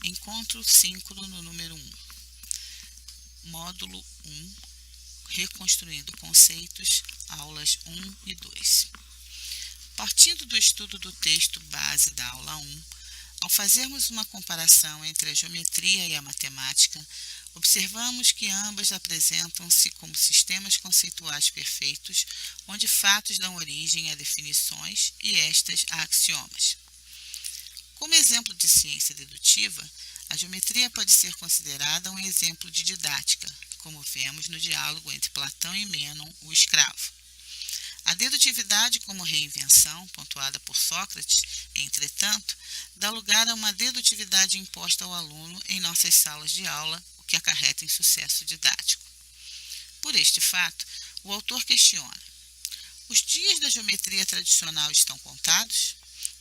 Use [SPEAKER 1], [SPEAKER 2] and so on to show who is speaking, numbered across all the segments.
[SPEAKER 1] Encontro síncrono no número 1. Módulo 1. Reconstruindo conceitos, aulas 1 e 2. Partindo do estudo do texto base da aula 1, ao fazermos uma comparação entre a geometria e a matemática, observamos que ambas apresentam-se como sistemas conceituais perfeitos, onde fatos dão origem a definições e estas a axiomas. Como exemplo de ciência dedutiva, a geometria pode ser considerada um exemplo de didática, como vemos no diálogo entre Platão e Mênon, o escravo. A dedutividade como reinvenção, pontuada por Sócrates, entretanto, dá lugar a uma dedutividade imposta ao aluno em nossas salas de aula, o que acarreta em sucesso didático. Por este fato, o autor questiona: os dias da geometria tradicional estão contados?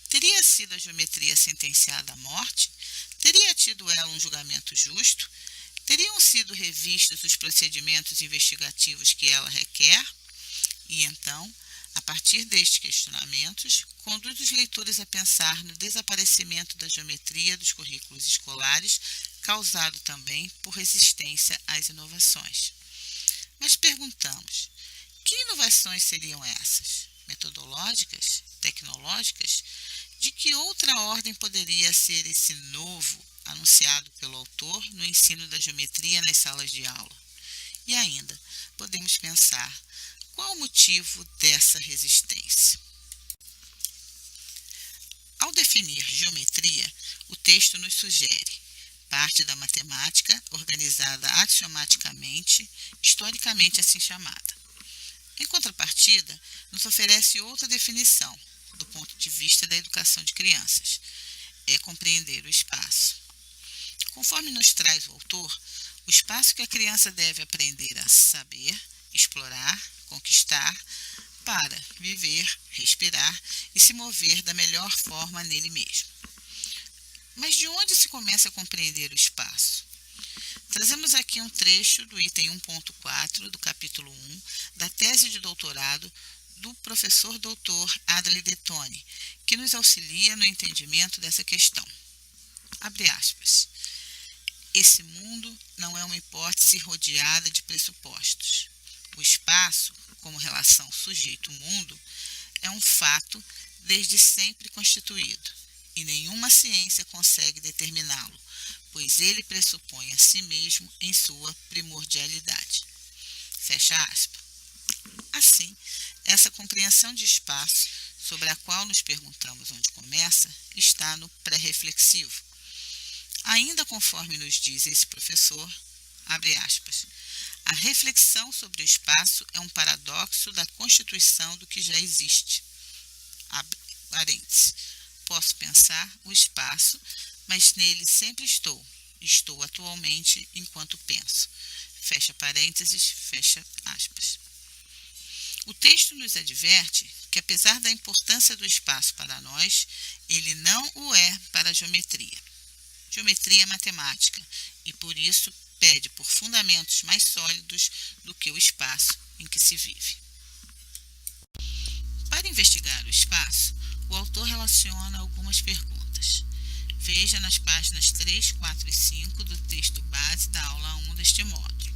[SPEAKER 1] Teria sido a geometria sentenciada à morte? Teria tido ela um julgamento justo? Teriam sido revistos os procedimentos investigativos que ela requer? E então, a partir destes questionamentos, conduz os leitores a pensar no desaparecimento da geometria dos currículos escolares, causado também por resistência às inovações. Mas perguntamos: que inovações seriam essas? Metodológicas? Tecnológicas? De que outra ordem poderia ser esse novo anunciado pelo autor no ensino da geometria nas salas de aula? E ainda, podemos pensar: qual o motivo dessa resistência? Ao definir geometria, o texto nos sugere parte da matemática organizada axiomaticamente, historicamente assim chamada. Em contrapartida, nos oferece outra definição, do ponto de vista da educação de crianças: é compreender o espaço. Conforme nos traz o autor, o espaço que a criança deve aprender a saber, explorar, conquistar, para viver, respirar e se mover da melhor forma nele mesmo. Mas de onde se começa a compreender o espaço? Trazemos aqui um trecho do item 1.4 do capítulo 1 da tese de doutorado do professor doutor Adley Detone, que nos auxilia no entendimento dessa questão. Abre aspas. Esse mundo não é uma hipótese rodeada de pressupostos. O espaço, como relação sujeito-mundo, é um fato desde sempre constituído, e nenhuma ciência consegue determiná-lo, pois ele pressupõe a si mesmo em sua primordialidade. Fecha aspas. Assim, essa compreensão de espaço, sobre a qual nos perguntamos onde começa, está no pré-reflexivo. Ainda conforme nos diz esse professor, abre aspas, a reflexão sobre o espaço é um paradoxo da constituição do que já existe. Abre parênteses. Posso pensar o espaço, mas nele sempre estou. Estou atualmente enquanto penso. Fecha parênteses, fecha aspas. O texto nos adverte que, apesar da importância do espaço para nós, ele não o é para a geometria. Geometria é matemática e, por isso, pede por fundamentos mais sólidos do que o espaço em que se vive. Para investigar o espaço, o autor relaciona algumas perguntas. Veja nas páginas 3, 4 e 5 do texto base da aula 1 deste módulo.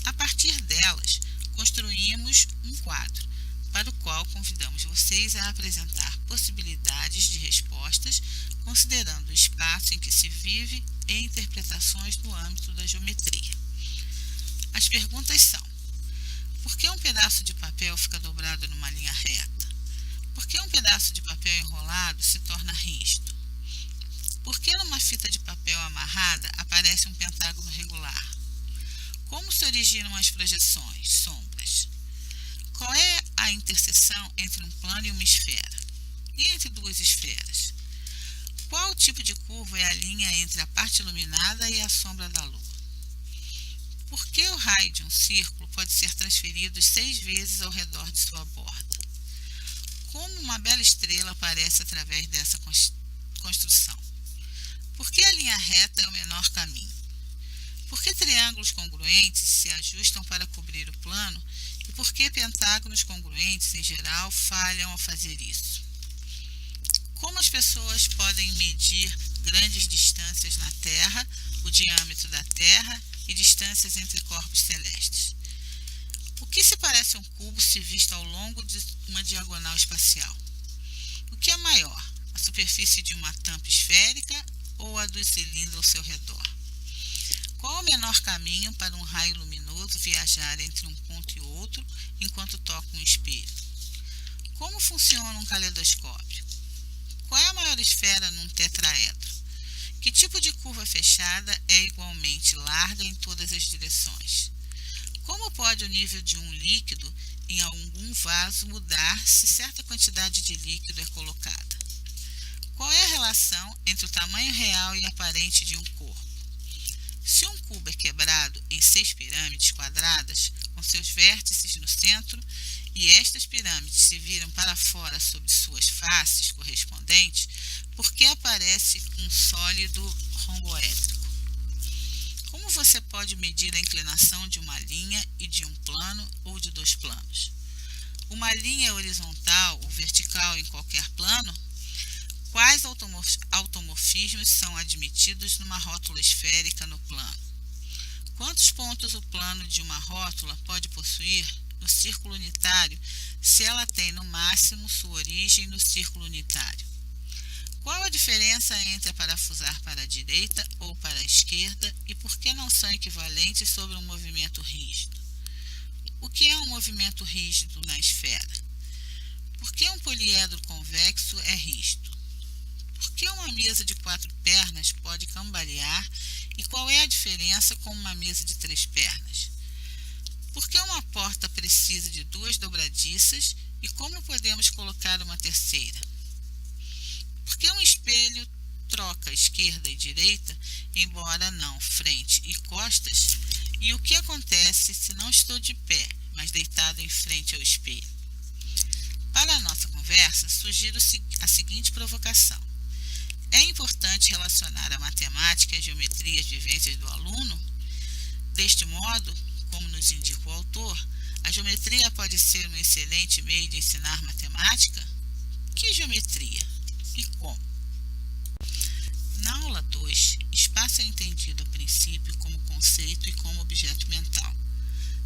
[SPEAKER 1] A partir delas, construímos um quadro, para o qual convidamos vocês a apresentar possibilidades de respostas, considerando o espaço em que se vive e interpretações no âmbito da geometria. As perguntas são: por que um pedaço de papel fica dobrado numa linha reta? Por que um pedaço de papel enrolado se torna rígido? Por que numa fita de papel amarrada aparece um pentágono regular? Como se originam as projeções, sombras? Qual é a interseção entre um plano e uma esfera? E entre duas esferas? Qual tipo de curva é a linha entre a parte iluminada e a sombra da lua? Por que o raio de um círculo pode ser transferido 6 vezes ao redor de sua borda? Como uma bela estrela aparece através dessa construção? Por que a linha reta é o menor caminho? Por que triângulos congruentes se ajustam para cobrir o plano e por que pentágonos congruentes, em geral, falham ao fazer isso? Como as pessoas podem medir grandes distâncias na Terra, o diâmetro da Terra e distâncias entre corpos celestes. O que se parece a um cubo se visto ao longo de uma diagonal espacial? O que é maior, a superfície de uma tampa esférica ou a do cilindro ao seu redor? Qual o menor caminho para um raio luminoso viajar entre um ponto e outro enquanto toca um espelho? Como funciona um caleidoscópio? Qual é a maior esfera num tetraedro? Que tipo de curva fechada é igualmente larga em todas as direções? Como pode o nível de um líquido em algum vaso mudar se certa quantidade de líquido é colocada? Qual é a relação entre o tamanho real e aparente de um corpo? Se um cubo é quebrado em 6 pirâmides quadradas, com seus vértices no centro, e estas pirâmides se viram para fora sobre suas faces correspondentes, por que aparece um sólido romboédrico? Como você pode medir a inclinação de uma linha e de um plano ou de 2 planos? Uma linha é horizontal ou vertical em qualquer plano? Quais automorfismos são admitidos numa rótula esférica no plano? Quantos pontos o plano de uma rótula pode possuir no círculo unitário se ela tem no máximo sua origem no círculo unitário? Qual a diferença entre parafusar para a direita ou para a esquerda e por que não são equivalentes sobre um movimento rígido? O que é um movimento rígido na esfera? Por que um poliedro convexo é rígido? Por que uma mesa de 4 pernas pode cambalear e qual é a diferença com uma mesa de 3 pernas? Por que uma porta precisa de 2 dobradiças e como podemos colocar uma terceira? Por que um espelho troca esquerda e direita, embora não frente e costas? E o que acontece se não estou de pé, mas deitado em frente ao espelho? Para a nossa conversa, sugiro a seguinte provocação. É importante relacionar a matemática e a geometria às vivências do aluno? Deste modo, como nos indica o autor, a geometria pode ser um excelente meio de ensinar matemática? Que geometria? E como? Na aula 2, espaço é entendido a princípio como conceito e como objeto mental,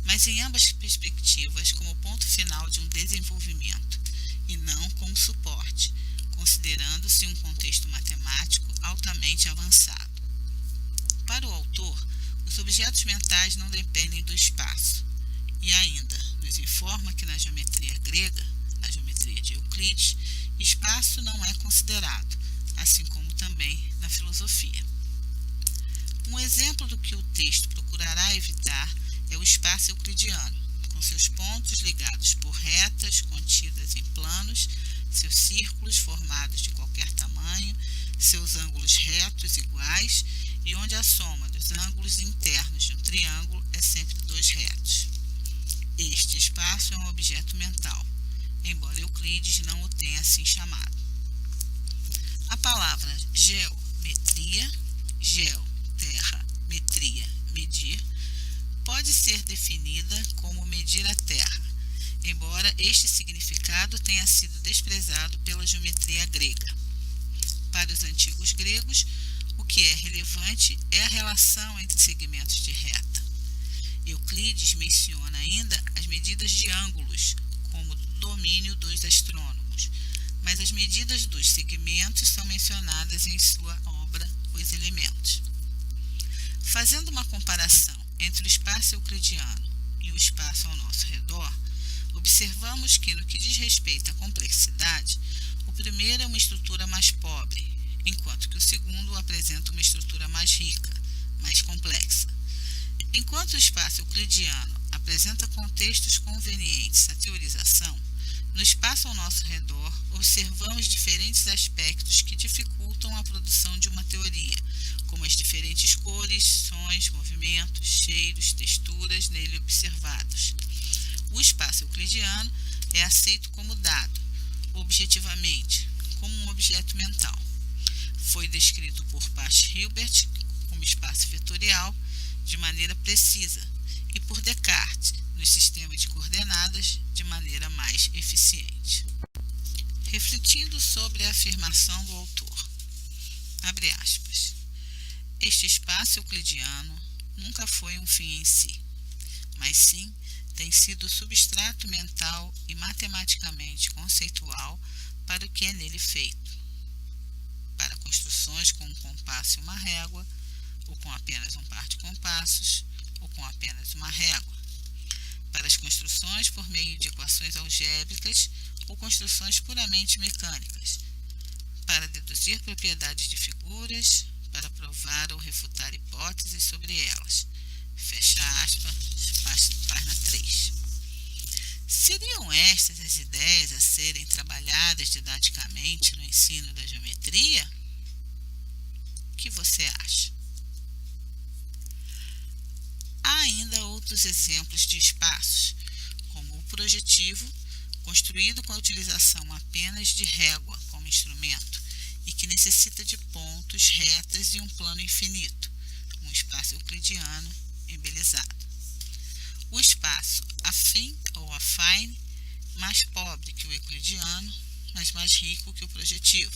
[SPEAKER 1] mas em ambas perspectivas como ponto final de um desenvolvimento, e não como suporte, considerando-se um contexto matemático altamente avançado. Para o autor, os objetos mentais não dependem do espaço, e ainda nos informa que na geometria grega, na geometria de Euclides, espaço não é considerado, assim como também na filosofia. Um exemplo do que o texto procurará evitar é o espaço euclidiano, com seus pontos ligados por retas contidas em planos, seus círculos formados de qualquer tamanho, seus ângulos retos iguais e onde a soma dos ângulos internos de um triângulo é sempre 2 retos. Este espaço é um objeto mental, embora Euclides não o tenha assim chamado. A palavra geometria, terra, metria, medir, pode ser definida como medir a terra, embora este significado tenha sido desprezado pela geometria grega. Para os antigos gregos, o que é relevante é a relação entre segmentos de reta. Euclides menciona ainda as medidas de ângulos como domínio dos astrônomos, mas as medidas dos segmentos são mencionadas em sua obra Os Elementos. Fazendo uma comparação entre o espaço euclidiano e o espaço ao nosso redor, observamos que, no que diz respeito à complexidade, o primeiro é uma estrutura mais pobre, enquanto que o segundo apresenta uma estrutura mais rica, mais complexa. Enquanto o espaço euclidiano apresenta contextos convenientes à teorização, no espaço ao nosso redor observamos diferentes aspectos que dificultam a produção de uma teoria, como as diferentes cores, sons, movimentos, cheiros, texturas nele observados. O espaço euclidiano é aceito como dado, objetivamente, como um objeto mental. Foi descrito por Pasch Hilbert como espaço vetorial de maneira precisa e por Descartes nos sistemas de coordenadas de maneira mais eficiente. Refletindo sobre a afirmação do autor, Abre aspas. Este espaço euclidiano nunca foi um fim em si, mas sim tem sido substrato mental e matematicamente conceitual para o que é nele feito, para construções com um compasso e uma régua, ou com apenas um par de compassos, ou com apenas uma régua, para as construções por meio de equações algébricas ou construções puramente mecânicas, para deduzir propriedades de figuras, para provar ou refutar hipóteses sobre elas. Fecha aspas, página 3. Seriam estas as ideias a serem trabalhadas didaticamente no ensino da geometria? O que você acha? Há ainda outros exemplos de espaços, como o projetivo, construído com a utilização apenas de régua como instrumento e que necessita de pontos, retas e um plano infinito, um espaço euclidiano embelezado. O espaço afim ou affine, mais pobre que o euclidiano, mas mais rico que o projetivo.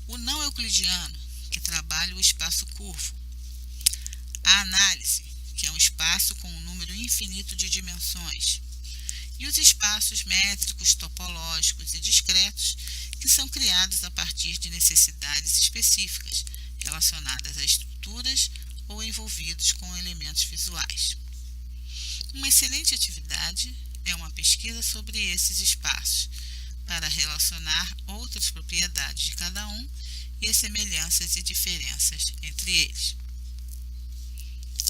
[SPEAKER 1] O não euclidiano, que trabalha o espaço curvo. A análise, que é um espaço com um número infinito de dimensões. E os espaços métricos, topológicos e discretos, que são criados a partir de necessidades específicas relacionadas a estruturas ou envolvidos com elementos visuais. Uma excelente atividade é uma pesquisa sobre esses espaços, para relacionar outras propriedades de cada um e as semelhanças e diferenças entre eles.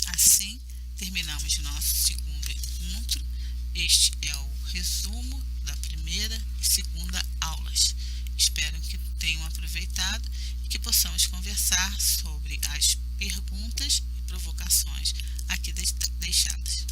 [SPEAKER 1] Assim, terminamos nosso segundo encontro. Este é o resumo da primeira e segunda aulas. Espero que tenham aproveitado e que possamos conversar sobre as perguntas e provocações aqui deixadas.